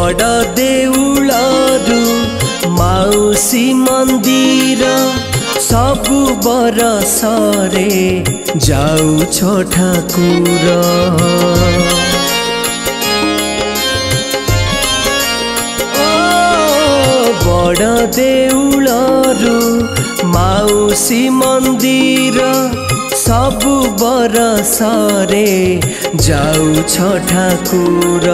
बड़ देउलरू माउसी मंदिर सबु बरसरे जाउछ ठाकुर। बड़ देउलरू माउसी मंदिर सबु बरसरे जाउछ ठाकुर।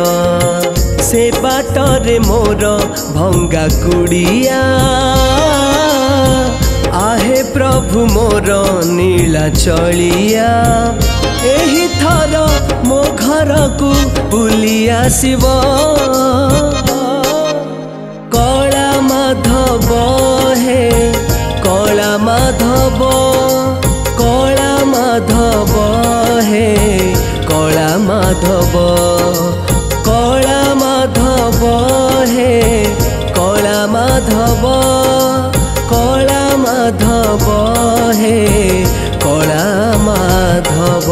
से बाटरे मोर भंगा कुड़िया आहे प्रभु मोर नीला चलिया। एही थर मो घर को बुली आसिब कला माधव हे कला माधव कला माधव हे कला माधव कला माधव हे कला माधव कला माधव हे कला माधव।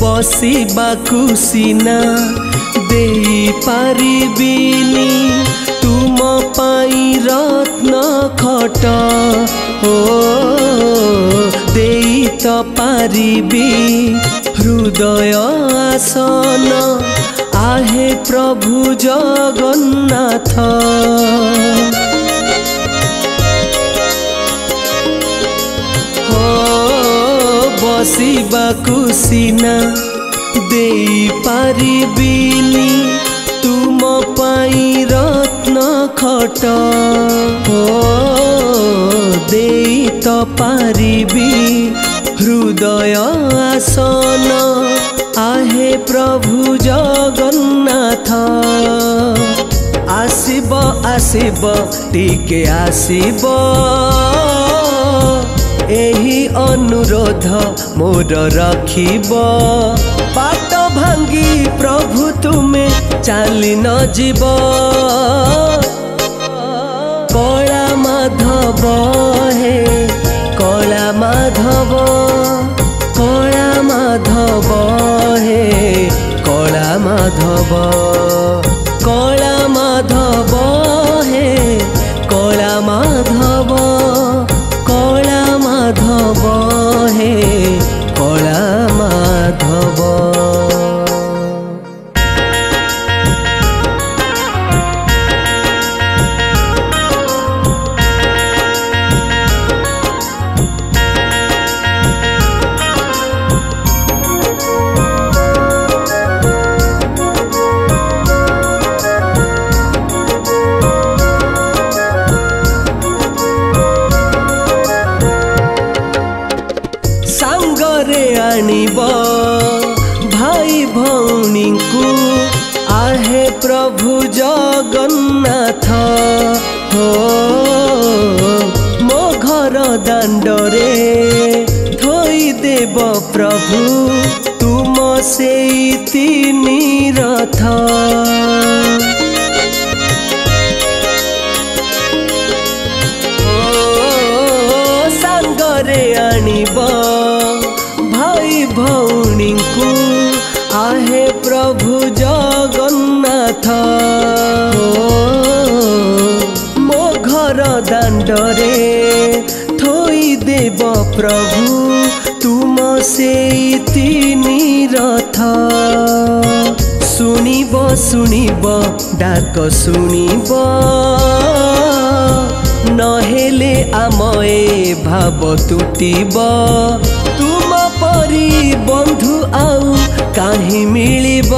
बसिबाकु सिना देई पारिबिनी तुम पाई रत्न खट हो देई त पारिबी हृदय आसन आहे प्रभु जगन्नाथ। बसिबाकु सिना देई पारिबिनी तुम पाई रत्न खट हो देई त पारिबी हृदय आसन आहे प्रभु जगन्नाथ। आसिब आसिब टिके आसिब एही अनुरोध मोर रखिब बाट भांगी प्रभु तुमे चाली न जीव। कला माधव हे कला माधव कला माधव हे कला माधव कला माधव हे कला माधव कला माधव हे कला माधव। आनिब भाई भौनी को आहे प्रभु जगन्नाथ हो मो घर दांडरे थोई देव प्रभु तुम से तीनी रथ। सांगरे आनिब भाई भौनी को आहे प्रभु जगन्नाथ हो मो घर दांडरे थोई देव प्रभु तुम से तीनी रथ। सुनिब सुनिब डाक सुनिब नहेले आमए भाव तुटिब तुम परी बंधु आउ काहि मिलिब।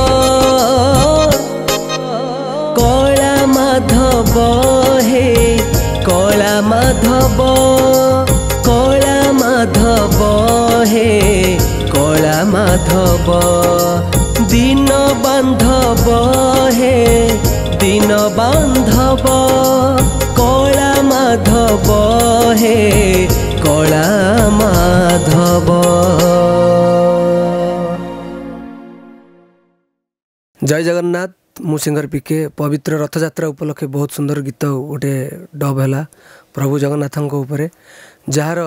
कला माधव हे कला माधव कला माधव हे कला माधव दीन बांधव हे दीन बांधव कला माधव बहे कला माधव। जय जगन्नाथ। मु सिंगर पीके। पवित्र रथ यात्रा उपलक्षे बहुत सुंदर गीत गोटे डब है प्रभु जगन्नाथ उपरे, जार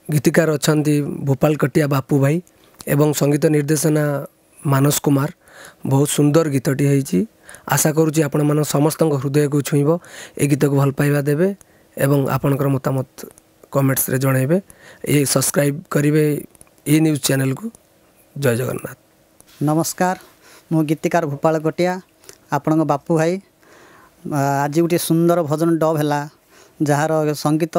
गीतिकार अच्छा भोपाल कटिया बापू भाई एवं संगीत निर्देशना मानस कुमार। बहुत सुंदर गीतटी है। आशा करुँची आपण मान समस्त हृदय को छुईब। ए गीत को भल पाइबा देबे एवं आपणकर मतामत कमेंट्स रे जणाइबे। ये सब्सक्राइब करिवे ए न्यूज़ चैनल को। जय जगन्नाथ। नमस्कार, मु गीतिकार भोपाल कटिया आपण बापू भाई। आज गोटे सुंदर भजन डब है जार संगीत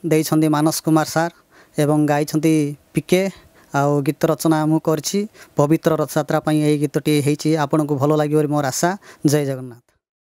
देइछन्ती मानस कुमार सार एवं गाइछन्ती पीके। आउ गीत रचना मु करछि। पवित्र रथ यात्रा पई एई गीतटी हेछि। आपन को भलो लागियो मोर आशा। जय जगन्नाथ।